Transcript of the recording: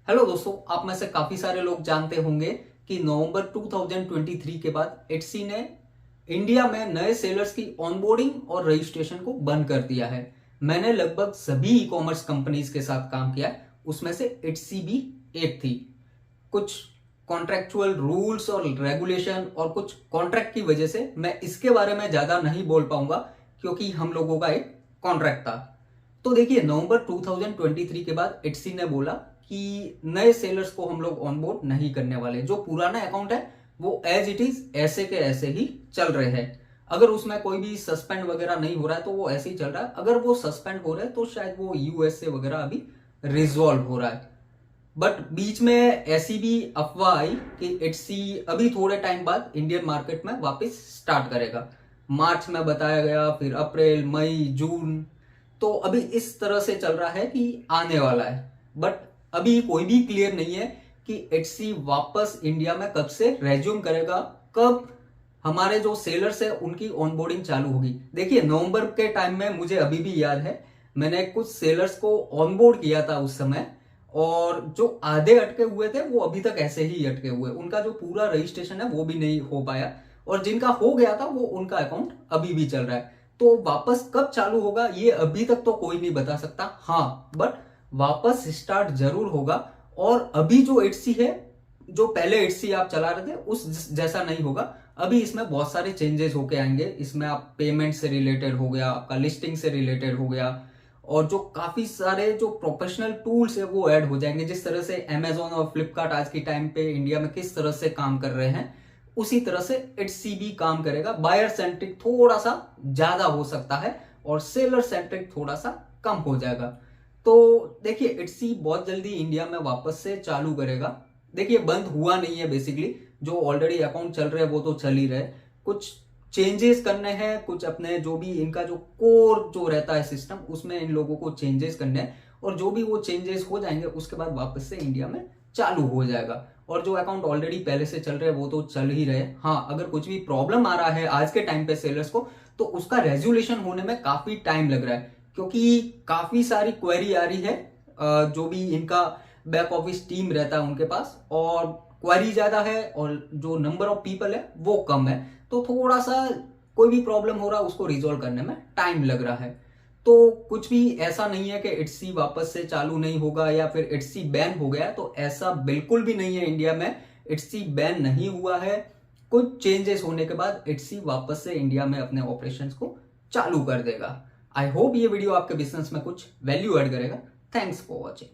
Hello दोस्तों, आप में से काफी सारे लोग जानते होंगे कि नवंबर 2023 के बाद एटसी ने इंडिया में नए सेलर्स की ऑनबोर्डिंग और रजिस्ट्रेशन को बंद कर दिया है। मैंने लगभग सभी ई कॉमर्स कंपनीज के साथ काम किया है, उसमें से एटसी भी एक थी। कुछ कॉन्ट्रेक्चुअल रूल्स और रेगुलेशन और कुछ कॉन्ट्रैक्ट की वजह से मैं इसके बारे में ज्यादा नहीं बोल पाऊंगा, क्योंकि हम लोगों का एक कॉन्ट्रैक्ट था। तो देखिए, नवंबर 2023 के बाद एटसी ने बोला कि नए सेलर्स को हम लोग ऑनबोर्ड नहीं करने वाले। जो पुराना अकाउंट है वो एज इट इज ऐसे के ऐसे ही चल रहे हैं। अगर उसमें कोई भी सस्पेंड वगैरह नहीं हो रहा है तो वो ऐसे ही चल रहा है। अगर वो सस्पेंड हो रहा है तो शायद वो यूएसए वगैरह अभी रिजॉल्व हो रहा है। बट बीच में ऐसी भी अफवाह आई कि एटसी अभी थोड़े टाइम बाद इंडियन मार्केट में वापस स्टार्ट करेगा। मार्च में बताया गया, फिर अप्रैल, मई, जून। तो अभी इस तरह से चल रहा है कि आने वाला है। बट अभी कोई भी क्लियर नहीं है कि एटसी वापस इंडिया में कब से रेज्यूम करेगा, कब हमारे जो सेलर्स है उनकी ऑनबोर्डिंग चालू होगी। देखिए, नवंबर के टाइम में मुझे अभी भी याद है, मैंने कुछ सेलर्स को ऑनबोर्ड किया था उस समय। और जो आधे अटके हुए थे वो अभी तक ऐसे ही अटके हुए, उनका जो पूरा रजिस्ट्रेशन है वो भी नहीं हो पाया। और जिनका हो गया था वो उनका अकाउंट अभी भी चल रहा है। तो वापस कब चालू होगा ये अभी तक तो कोई नहीं बता सकता। हाँ, बट वापस स्टार्ट जरूर होगा। और अभी जो एटसी है, जो पहले एटसी आप चला रहे थे उस जैसा नहीं होगा। अभी इसमें बहुत सारे चेंजेस होके आएंगे। इसमें आप पेमेंट से रिलेटेड हो गया, आपका लिस्टिंग से रिलेटेड हो गया, और जो काफी सारे जो प्रोफेशनल टूल्स है वो ऐड हो जाएंगे। जिस तरह से अमेजोन और फ्लिपकार्ट आज की टाइम पे इंडिया में किस तरह से काम कर रहे हैं, उसी तरह से एटसी भी काम करेगा। बायर सेंट्रिक थोड़ा सा ज्यादा हो सकता है और सेलर सेंट्रिक थोड़ा सा कम हो जाएगा। तो देखिए, एटसी बहुत जल्दी इंडिया में वापस से चालू करेगा। देखिए, बंद हुआ नहीं है बेसिकली। जो ऑलरेडी अकाउंट चल रहे हैं वो तो चल ही रहे। कुछ चेंजेस करने हैं, कुछ अपने जो भी इनका जो कोर जो रहता है सिस्टम, उसमें इन लोगों को चेंजेस करने हैं। और जो भी वो चेंजेस हो जाएंगे उसके बाद वापस से इंडिया में चालू हो जाएगा। और जो अकाउंट ऑलरेडी पहले से चल रहे हैं वो तो चल ही रहे। हाँ, अगर कुछ भी प्रॉब्लम आ रहा है आज के टाइम पे सेलर्स को, तो उसका रेजोल्यूशन होने में काफी टाइम लग रहा है, क्योंकि काफी सारी क्वेरी आ रही है। जो भी इनका बैक ऑफिस टीम रहता है उनके पास, और क्वेरी ज्यादा है और जो नंबर ऑफ पीपल है वो कम है। तो थोड़ा सा कोई भी प्रॉब्लम हो रहा है उसको रिजोल्व करने में टाइम लग रहा है। तो कुछ भी ऐसा नहीं है कि एटसी वापस से चालू नहीं होगा या फिर एटसी बैन हो गया, तो ऐसा बिल्कुल भी नहीं है। इंडिया में एटसी बैन नहीं हुआ है। कुछ चेंजेस होने के बाद एटसी वापस से इंडिया में अपने ऑपरेशंस को चालू कर देगा। आई होप ये वीडियो आपके बिजनेस में कुछ वैल्यू ऐड करेगा। Thanks for watching.